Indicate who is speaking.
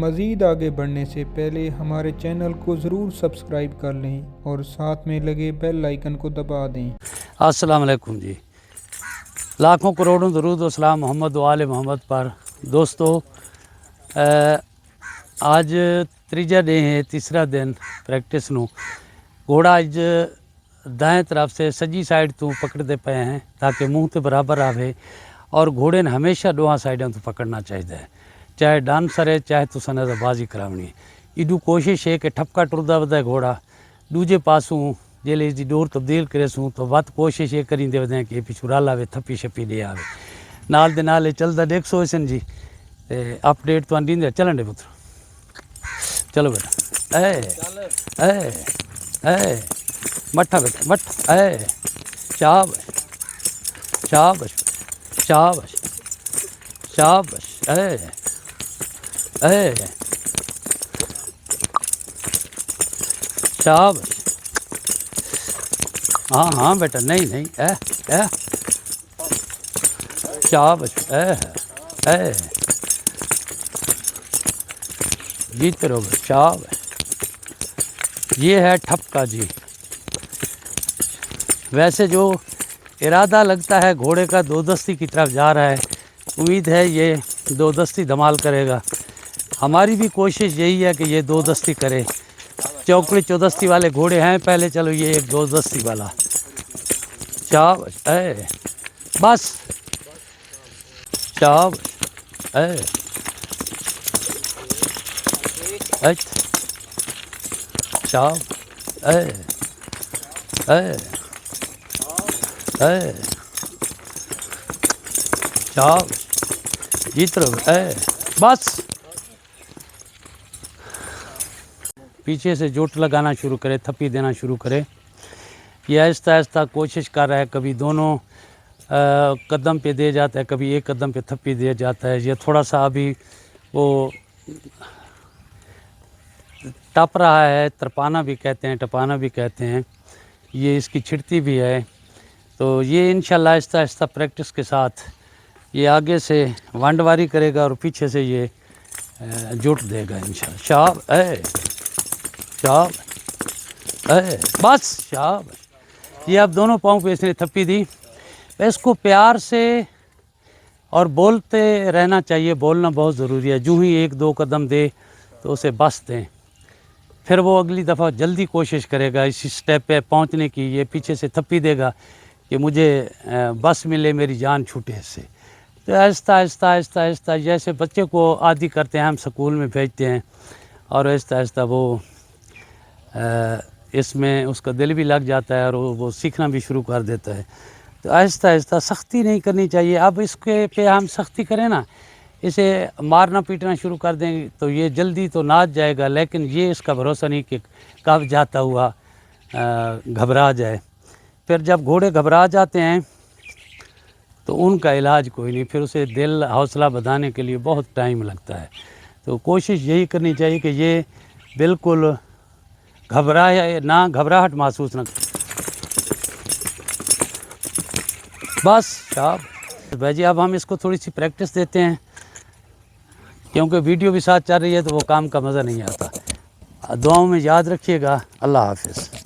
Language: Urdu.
Speaker 1: مزید آگے بڑھنے سے پہلے ہمارے چینل کو ضرور سبسکرائب کر لیں اور ساتھ میں لگے بیل آئیکن کو دبا دیں۔
Speaker 2: السلام علیکم جی، لاکھوں کروڑوں درود و سلام محمد و آل محمد پر۔ دوستو آج تیجا ڈے ہے، تیسرا دن پریکٹس نو گھوڑا اج دائیں طرف سے سجی سائڈ تو پکڑتے پے ہیں تاکہ منہ تے برابر آوے، اور گھوڑے نے ہمیشہ دوہاں سائڈوں تو پکڑنا چاہیے، چاہے ڈانسر ہے چاہے تساں نے بازی کراونی ہے۔ ایڈو کوشش ہے کہ ٹھپکا ٹردا ودا گھوڑا دوجے پاسوں جیلے اس دی ڈور تبدیل کرے سوں تو وقت کوشش یہ کریں دے ودیں کہ پچھو رل آوے، تھپی شپی دے آوے، نال دے نال چلدا دیکھ سو سن جی اپڈیٹ تو دیندے چلن دے پتر، چلو بیٹا اے مٹھا بیٹا مٹھا شاباش شاباش شاباش شاباش شاباش، ہاں بیٹا نہیں شاباش جیتے رہو بیٹا، شاباش۔ یہ ہے ٹھپکا جی، ویسے جو ارادہ لگتا ہے گھوڑے کا دو دستی کی طرف جا رہا ہے، امید ہے یہ دو دستی دھمال کرے گا۔ ہماری بھی کوشش یہی ہے کہ یہ دو دستی کرے، چوکڑی چودستی والے گھوڑے ہیں پہلے، چلو یہ ایک دو دستی والا، شاباش بس شاباش جیت رہو بس۔ پیچھے سے جوٹ لگانا شروع کرے، تھپی دینا شروع کرے، یہ آہستہ آہستہ کوشش کر رہا ہے، کبھی دونوں قدم پہ دے جاتا ہے، کبھی ایک قدم پہ تھپی دے جاتا ہے۔ یہ تھوڑا سا ابھی وہ ٹپ رہا ہے، ترپانا بھی کہتے ہیں، ٹپانا بھی کہتے ہیں، یہ اس کی چھڑتی بھی ہے، تو یہ انشاءاللہ آہستہ آہستہ پریکٹس کے ساتھ یہ آگے سے وانڈواری کرے گا اور پیچھے سے یہ جوٹ دے گا انشاءاللہ۔ شاب بس شاب، یہ اب دونوں پاؤں پہ اس نے تھپی دی، اس کو پیار سے اور بولتے رہنا چاہیے، بولنا بہت ضروری ہے۔ جو ہی ایک دو قدم دے تو اسے بس دیں، پھر وہ اگلی دفعہ جلدی کوشش کرے گا اسی سٹیپ پہ پہنچنے کی۔ یہ پیچھے سے تھپی دے گا کہ مجھے بس ملے، میری جان چھوٹے اس سے۔ تو آہستہ آہستہ آہستہ آہستہ جیسے بچے کو عادی کرتے ہیں، ہم سکول میں بھیجتے ہیں، اور آہستہ آہستہ وہ اس میں اس کا دل بھی لگ جاتا ہے اور وہ سیکھنا بھی شروع کر دیتا ہے۔ تو آہستہ آہستہ سختی نہیں کرنی چاہیے۔ اب اس کے پہ ہم سختی کریں نا، اسے مارنا پیٹنا شروع کر دیں تو یہ جلدی تو ناچ جائے گا، لیکن یہ اس کا بھروسہ نہیں کہ کب جاتا ہوا گھبرا جائے۔ پھر جب گھوڑے گھبرا جاتے ہیں تو ان کا علاج کوئی نہیں، پھر اسے دل حوصلہ بڑھانے کے لیے بہت ٹائم لگتا ہے۔ تو کوشش یہی کرنی چاہیے کہ یہ بالکل گھبرائے نہ، گھبراہٹ محسوس نہ کرے، بس شاب بھائی جی۔ اب ہم اس کو تھوڑی سی پریکٹس دیتے ہیں، کیونکہ ویڈیو بھی ساتھ چل رہی ہے تو وہ کام کا مزہ نہیں آتا۔ دعاؤں میں یاد رکھیے گا۔ اللہ حافظ۔